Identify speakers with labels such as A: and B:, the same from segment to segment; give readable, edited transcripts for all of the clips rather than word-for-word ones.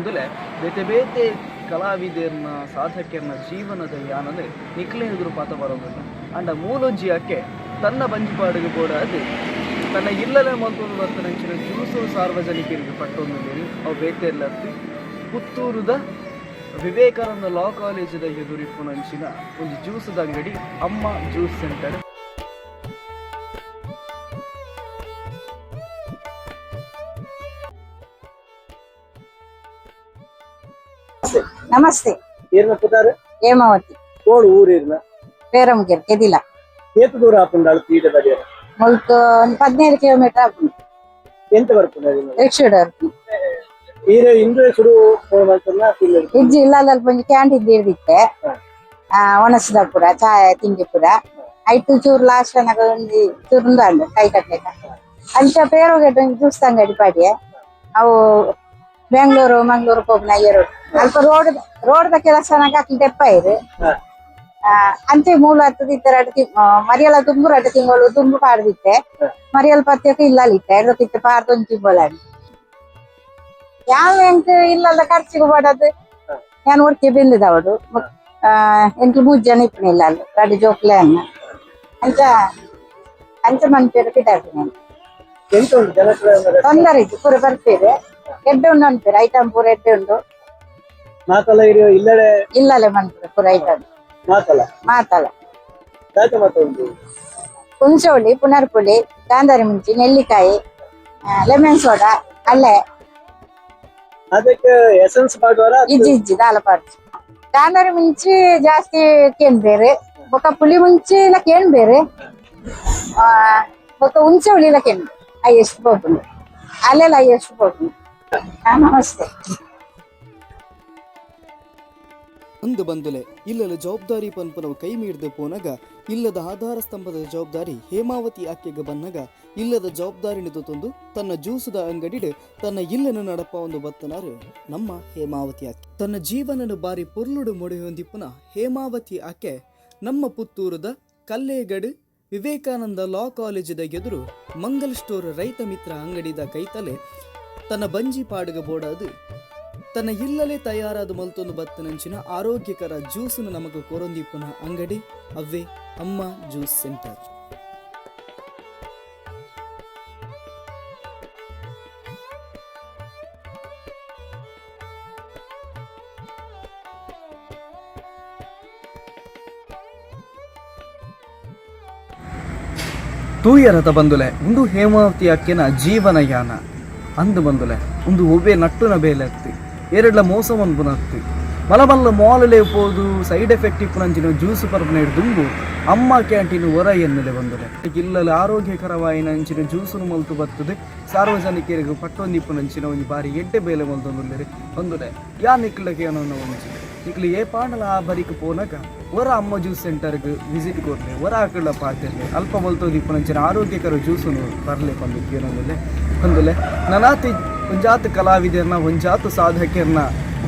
A: ಬಂದುಲೆ ಬೇತೆ ಬೇತೆ ಕಲಾವಿದರ್ನ ಸಾಧಕರ್ನ ಜೀವನದ ಯಾನದ ನಿಕ್ಲೆ ಎದುರು ಪಾತ ಬರೋದಿಲ್ಲ ಅಂಡ ಮೂಲೊಜ್ಜಿಯಕ್ಕೆ ತನ್ನ ಬಂಜಿಪಾಡಿಗೆ ಕೂಡ ಅದು ತನ್ನ ಇಲ್ಲದೆ ಮಲ್ತೊಂದು ಬರ್ತನಂಚಿನ ಜ್ಯೂಸು ಸಾರ್ವಜನಿಕರಿಗೆ ಪಟ್ಟೊಂದು ಬೇರೆ ಅವು ಬೇತೆರ್ಲತ್ತಿ ಪುತ್ತೂರುದ ವಿವೇಕಾನಂದ ಲಾ ಕಾಲೇಜದ ಎದುರಿಪ್ಪುನಂಚಿನ ಒಂದು ಜ್ಯೂಸದ ಅಂಗಡಿ ಅಮ್ಮ ಜ್ಯೂಸ್ ಸೆಂಟರ್.
B: ನಮಸ್ತೆ.
C: ಏರ್ನ ಪುತಾರು
B: ಹೇಮಾವತಿ
C: ಕೋಳು ಊರಿರ್ನ
B: ಪೇರಮ್ಗೆರ್ ಕೆದಿಲ
C: ಏತು ದೂರ ಆಪುಂಡಾಳು ತೀಟ ಬದಿಯರ
B: ಮುಲ್ಕ ಒಂದು 15 ಕಿಲೋಮೀಟರ್ ಆಪುಂಡು.
C: ಎಂತ ಬರ್ಪುಂಡ
B: ರಿಕ್ಷಾಡ್
C: ಈಗ ಇಂದು ಶುರು ಮಾಡ್ತಾರ
B: ಇಜ್ಜಿ ಇಲ್ಲ ಅಲ್ಪ ಒಂಜಿ ಕ್ಯಾಂಟೀನ್ ಹಿಡ್ದಿತ್ತೆ ಒಣಸಿದ ಪುರ ಚಾಯ ತಿಂಡಿ ಪುರ ಐಟು ಚೂರು ಲಾಸ್ಟ್ ಅನ್ನಾಗ ಒಂಜಿ ಚೂರು ಅಂಡು ಕೈ ಕಟ್ಲೆಕ ಅಂಚ ಪೇರೋಗೆಟ್ ಒಂಜಿ ಜ್ಯೂಸ್ ಅಂಗಡಿ ಪಾಡಿಯೆ ಅವು ಬೆಂಗಳೂರು ಮಂಗಳೂರು ಹೋಗ್ನ ಅಯ್ಯರು ಅಲ್ಪ ರೋಡ್ ಕೆಲಸ ಹಾಕಿ ತೆಪ್ಪ ಇರು ಅಂಚೆ ಮೂಲ ಹತ್ತದ ಇತ್ತೆ ಮರಿಯಲ ತುಂಬು ರಡ್ಡು ತಿಂಗಳು ತುಂಬು ಪಾಡ್ದಿತ್ತೆ ಮರಿಯಲ್ ಪತ್ಯಕ್ಕೆ ಇಲ್ಲಲಿತ್ತೆ ಎರಡಕ್ಕಿತ್ತೆ ಪಾರ್ದೊಂದು ತಿಂಗಳು ಯಾವ ಎಂಕ್ ಇಲ್ಲದ ಖರ್ಚಿಗೆ ಪಡದು ನಾನು ಒಟ್ಟಿಗೆ ಬೆಂದಿದವಡು ಎಂಕ್ 3 ಜನ ಇಪ್ಪನ ಇಲ್ಲ ಅಲ್ಲಿ ರಡ್ಡು ಜೋಕ್ಲೆ ಅನ್ನ ಅಂಚ ಅಂಚ ಮನ್ಪೇರು ಪಿಟಾಡ್ತೀನಿ
C: ಎಂತ ಉಂಟು ಜನಕ್ಕೆ
B: ತೊಂದರೆ ಇತ್ತು ಪೂರ ಬರ್ತೀರಿ ಎಡ್ಡೆ ಉಂಡು ಅನ್ಪೇರು ಐಟಮ್ ಪೂರ ಎಡ್ಡೆ ಉಂಡು
C: ಮಾತಲ್ಲ ಇರೋ ಇಲ್ಲಡೆ
B: ಇಲ್ಲಲೆ ಮನ್ಪೇರು ಪೂರ ಐಟಮ್
C: ಮಾತಲ್ಲ
B: ಮಾತಲ್ಲ
C: ದಾತ ಮಾತ ಉಂಟು
B: ಹುಣಸೋಳಿ ಪುನರ್ಪುಳಿ ಗಾಂಧಾರಿ ಮುಂಚಿ ನೆಲ್ಲಿಕಾಯಿ ಲೆಮನ್ ಸೋಡಾ ಅಲ್ಲೇ
C: ಅದಕ್ಕೆ ಎಸೆನ್ಸ್ ಮಾಡುವಾರ
B: ಇಜ್ಜಿ ದಾಲಪಾಡ್ಚಿ ಗಾಂಧಾರಿ ಮುಂಚಿ ಜಾಸ್ತಿ ಕೇನ್ ಬೇರೆ ಬೊಕ್ಕ ಪುಳಿ ಮುಂಚಿ ಇಲ್ಲ ಕೇನ್ ಬೇರೆ ಬೊಕ್ಕ ಹುಣಸೋಳಿ ಇಲ್ಲ ಕೇನ್ ಹೈಯೆಸ್ಟ್ ಹೋಗ್ತುಂಡು ಅಲ್ಲೆಲ್ಲ ಹೈಯೆಸ್ಟ್ ಹೋಗ್ತುಂಡು. ನಮಸ್ತೆ.
A: ಅಂದು ಬಂದುಲೆ ಇಲ್ಲದ ಜವಾಬ್ದಾರಿ ಪನ್ಪನವು ಕೈ ಮೀರ್ದು ಪೋನಾಗ ಇಲ್ಲದ ಆಧಾರ ಸ್ತಂಭದ ಜವಾಬ್ದಾರಿ ಹೇಮಾವತಿ ಆಕೆಗೆ ಬನ್ನಗ ಇಲ್ಲದ ಜವಾಬ್ದಾರಿನಿದು ತಂದು ತನ್ನ ಜ್ಯೂಸದ ಅಂಗಡಿಡ್ ತನ್ನ ಇಲ್ಲನ ನಡಪ ಒಂದು ಬತ್ತನಾರು ನಮ್ಮ ಹೇಮಾವತಿ ಆಕೆ ತನ್ನ ಜೀವನನು ಬಾರಿ ಪೊರ್ಲುಡು ಮೊಡೆ ಹೊಂದಿಪ್ಪುನ ಹೇಮಾವತಿ ಆಕೆ ನಮ್ಮ ಪುತ್ತೂರದ ಕಲ್ಲೇಗಡ್ ವಿವೇಕಾನಂದ ಲಾ ಕಾಲೇಜದ ಎದುರು ಮಂಗಲ್ ಸ್ಟೋರ್ ರೈತ ಮಿತ್ರ ಅಂಗಡಿದ ಕೈತಲೆ ತನ್ನ ಬಂಜಿ ಪಾಡುಗ ಬೋಡದು ತನ್ನ ಇಲ್ಲಲೇ ತಯಾರಾದ ಮಲ್ತೊಂದು ಬತ್ತನಂಚಿನ ಆರೋಗ್ಯಕರ ಜ್ಯೂಸನ್ನು ನಮಗೆ ಕೊರೊಂದಿಪ್ಪುನ ಅಂಗಡಿ ಅವ್ವೇ ಅಮ್ಮ ಜ್ಯೂಸ್ ಸೆಂಟರ್. ತೂಯರದ ಬಂದುಲೆ ಒಂದು ಹೇಮಾವತಿ ಅಕ್ಕಿನ ಜೀವನ ಯಾನ ಅಂದು ಬಂದುಲೆ ಒಂದು ಒವ್ವೆ ನಟ್ಟುನ ಬೇಲೆ ಹತ್ತಿ ಎರಡ್ಲ ಮೋಸ ಒಂದು ಹತ್ತಿ ಮಲಮಲ್ಲ ಮಾಲಲೆ ಪೋದು ಸೈಡ್ ಎಫೆಕ್ಟ್ ಇಪ್ಪುನಂಚಿನ ಜ್ಯೂಸ್ ಪರ್ಪನೆ ದುಂಬು ಅಮ್ಮ ಕ್ಯಾಂಟೀನ್ ಹೊರ ಎನ್ನಲೆ ಬಂದುಲೆ ಇಲ್ಲಲ್ಲಿ ಆರೋಗ್ಯಕರವಾಯಿನಂಚಿನ ಜ್ಯೂಸನ್ನು ಮಲ್ತು ಬರ್ತದೆ ಸಾರ್ವಜನಿಕರಿಗೆ ಪಟ್ಟೊಂದಿಪ್ಪುನಂಚಿನ ಒಂದು ಬಾರಿ ಎಡ್ಡೆ ಬೇಲೆ ಮಲ್ತೊಂದುಲ್ಲೆರಿ ಬಂದುಲೆ ಯಾ ನಿಕ್ಲಕ್ಕೆ ಏನೋ ಒಂಚಿ ನಿಕ್ಲಿ ಏ ಪಾಂಡಲ ಆ ಬರಿಕ್ ಪೋನಾಗ ಹೊರ ಅಮ್ಮ ಜ್ಯೂಸ್ ಸೆಂಟರ್ಗೆ ವಿಸಿಟ್ ಕೊಡ್ಲೆ ಹೊರ ಆಕಳ ಪಾತಿರ್ಲೆ ಅಲ್ಪ ಮಲ್ತೊಂದಿಪ್ಪುನಂಚಿನ ಆರೋಗ್ಯಕರ ಜ್ಯೂಸನ್ನು ಬರಲೆ ಬಂದಿಕ್ಕೆ ಬಂದುಲೆ ನನಾತಿ ಒಂಜಾತು ಕಲಾವಿದರ್ನ ಒಂಜಾತು ಸಾಧಕರ್ನ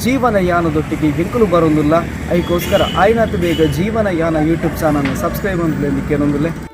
A: ಜೀವನ ಯಾನದೊಟ್ಟಿಗೆ ಎಂಕಲು ಬರೋದಿಲ್ಲ ಅದಕ್ಕೋಸ್ಕರ ಆಯ್ನಾತು ಬೇಗ ಜೀವನ ಯಾನ ಯೂಟ್ಯೂಬ್ ಚಾನಲ್ನ ಸಬ್ಸ್ಕ್ರೈಬ್ ಅಂತ ಏನೊಂದಿಲ್ಲ